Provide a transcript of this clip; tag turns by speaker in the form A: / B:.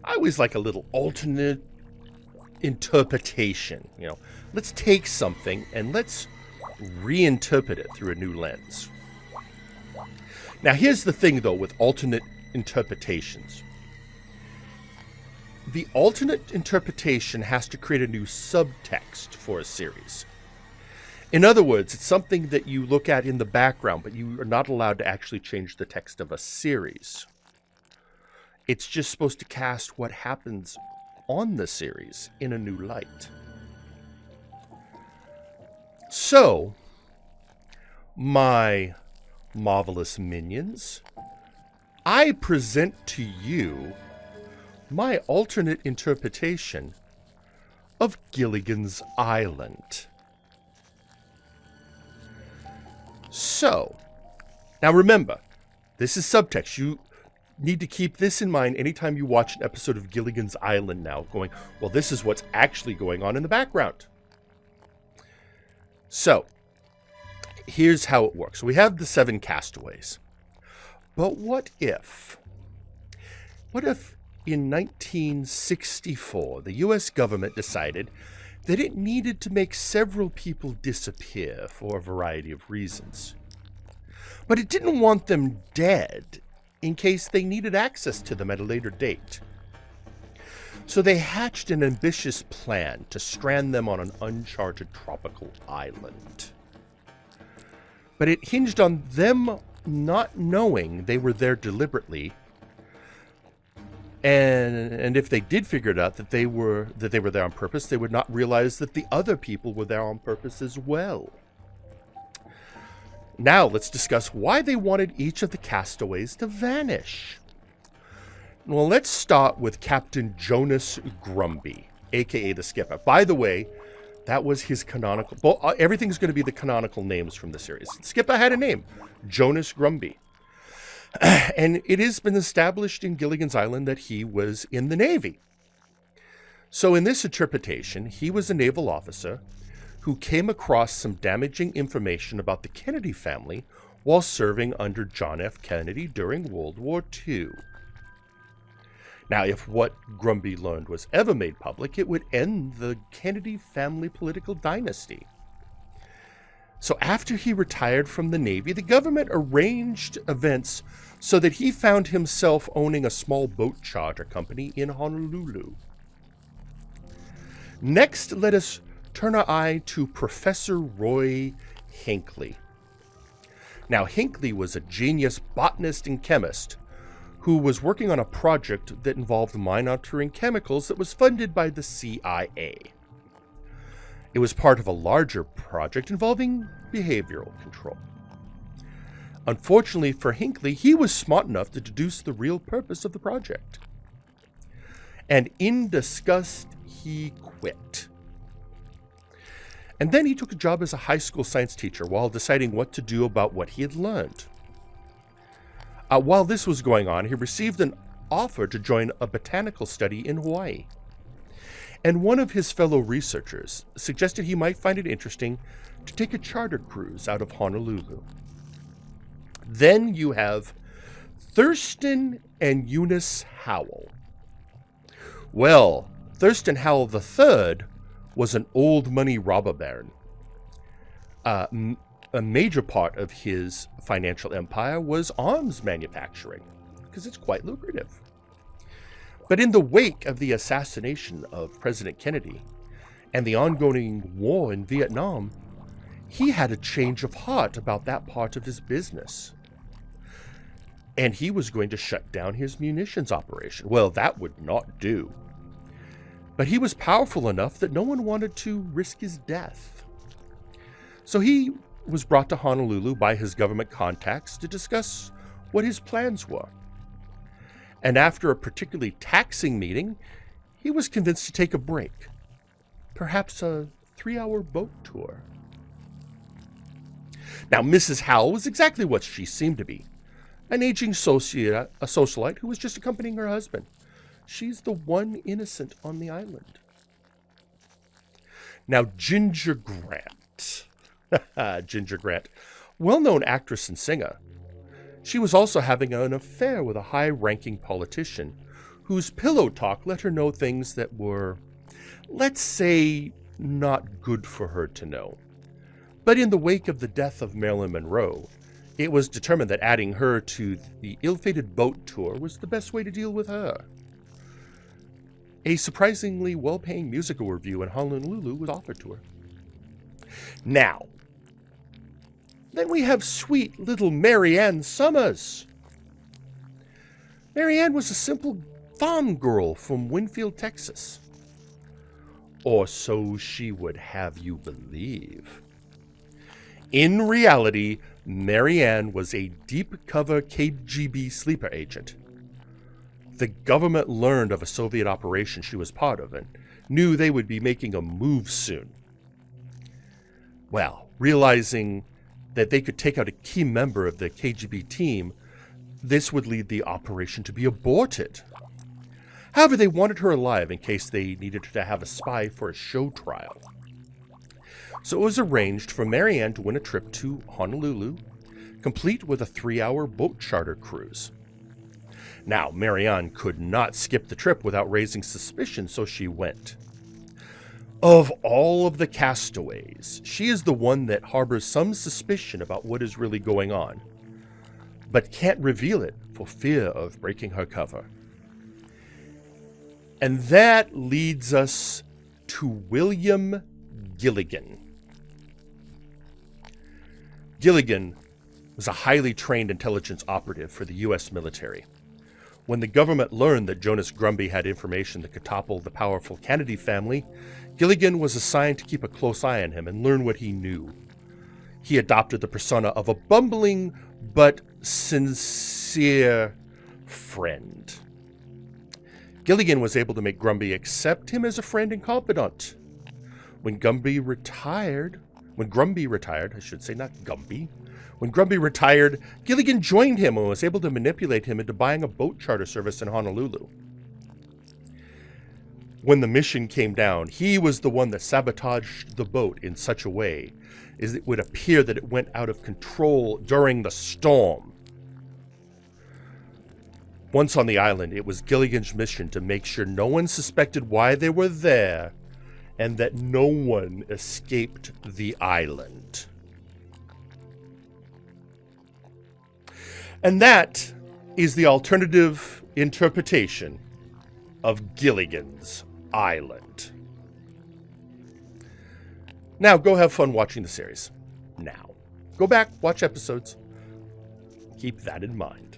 A: I always like a little alternate interpretation. Let's take something and let's reinterpret it through a new lens. Now, here's the thing, though, with alternate interpretations. The alternate interpretation has to create a new subtext for a series. In other words, it's something that you look at in the background, but you are not allowed to actually change the text of a series. It's just supposed to cast what happens on the series in a new light. So, my marvelous minions, I present to you my alternate interpretation of Gilligan's Island. So, now remember, this is subtext. You need to keep this in mind anytime you watch an episode of Gilligan's Island now, going, well, this is what's actually going on in the background. So, here's how it works. We have the 7 castaways. But what if in 1964, the U.S. government decided that it needed to make several people disappear for a variety of reasons. But it didn't want them dead in case they needed access to them at a later date. So they hatched an ambitious plan to strand them on an uncharted tropical island. But it hinged on them not knowing they were there deliberately. And if they did figure it out that they were there on purpose, they would not realize that the other people were there on purpose as well. Now let's discuss why they wanted each of the castaways to vanish. Well, let's start with Captain Jonas Grumby, aka the Skipper. By the way, that was his canonical... Well, everything's going to be the canonical names from the series. Skipper had a name, Jonas Grumby. And it has been established in Gilligan's Island that he was in the Navy. So in this interpretation, he was a naval officer who came across some damaging information about the Kennedy family while serving under John F. Kennedy during World War II. Now, if what Grumby learned was ever made public, it would end the Kennedy family political dynasty. So after he retired from the Navy, the government arranged events so that he found himself owning a small boat charter company in Honolulu. Next, let us turn our eye to Professor Roy Hinckley. Now, Hinckley was a genius botanist and chemist who was working on a project that involved monitoring chemicals that was funded by the CIA. It was part of a larger project involving behavioral control. Unfortunately for Hinckley, he was smart enough to deduce the real purpose of the project. And in disgust, he quit. And then he took a job as a high school science teacher while deciding what to do about what he had learned. While this was going on, he received an offer to join a botanical study in Hawaii. And one of his fellow researchers suggested he might find it interesting to take a charter cruise out of Honolulu. Then you have Thurston and Eunice Howell. Well, Thurston Howell III was an old money robber baron. A major part of his financial empire was arms manufacturing, because it's quite lucrative. But in the wake of the assassination of President Kennedy and the ongoing war in Vietnam, he had a change of heart about that part of his business. And he was going to shut down his munitions operation. Well, that would not do. But he was powerful enough that no one wanted to risk his death. So he was brought to Honolulu by his government contacts to discuss what his plans were. And after a particularly taxing meeting, he was convinced to take a break. Perhaps a 3-hour boat tour. Now, Mrs. Howell was exactly what she seemed to be. An aging socialite who was just accompanying her husband. She's the one innocent on the island. Now, Ginger Grant. Ginger Grant, well-known actress and singer. She was also having an affair with a high-ranking politician whose pillow talk let her know things that were, let's say, not good for her to know. But in the wake of the death of Marilyn Monroe, it was determined that adding her to the ill-fated boat tour was the best way to deal with her. A surprisingly well-paying musical review in Honolulu was offered to her. Now, then we have sweet little Mary Ann Summers. Mary Ann was a simple farm girl from Winfield, Texas. Or so she would have you believe. In reality, Mary Ann was a deep-cover KGB sleeper agent. The government learned of a Soviet operation she was part of and knew they would be making a move soon. Well, realizing that they could take out a key member of the KGB team, this would lead the operation to be aborted. However, they wanted her alive in case they needed to have a spy for a show trial. So it was arranged for Mary Ann to win a trip to Honolulu, complete with a 3-hour boat charter cruise. Now, Mary Ann could not skip the trip without raising suspicion, so she went. Of all of the castaways, she is the one that harbors some suspicion about what is really going on, but can't reveal it for fear of breaking her cover. And that leads us to William Gilligan. Gilligan was a highly trained intelligence operative for the U.S. military. When the government learned that Jonas Grumby had information that could topple the powerful Kennedy family, Gilligan was assigned to keep a close eye on him and learn what he knew. He adopted the persona of a bumbling but sincere friend. Gilligan was able to make Grumby accept him as a friend and confidant. When Grumby retired, Gilligan joined him and was able to manipulate him into buying a boat charter service in Honolulu. When the mission came down, he was the one that sabotaged the boat in such a way as it would appear that it went out of control during the storm. Once on the island, it was Gilligan's mission to make sure no one suspected why they were there and that no one escaped the island. And that is the alternative interpretation of Gilligan's Island. Now, go have fun watching the series. Now, go back, watch episodes. Keep that in mind.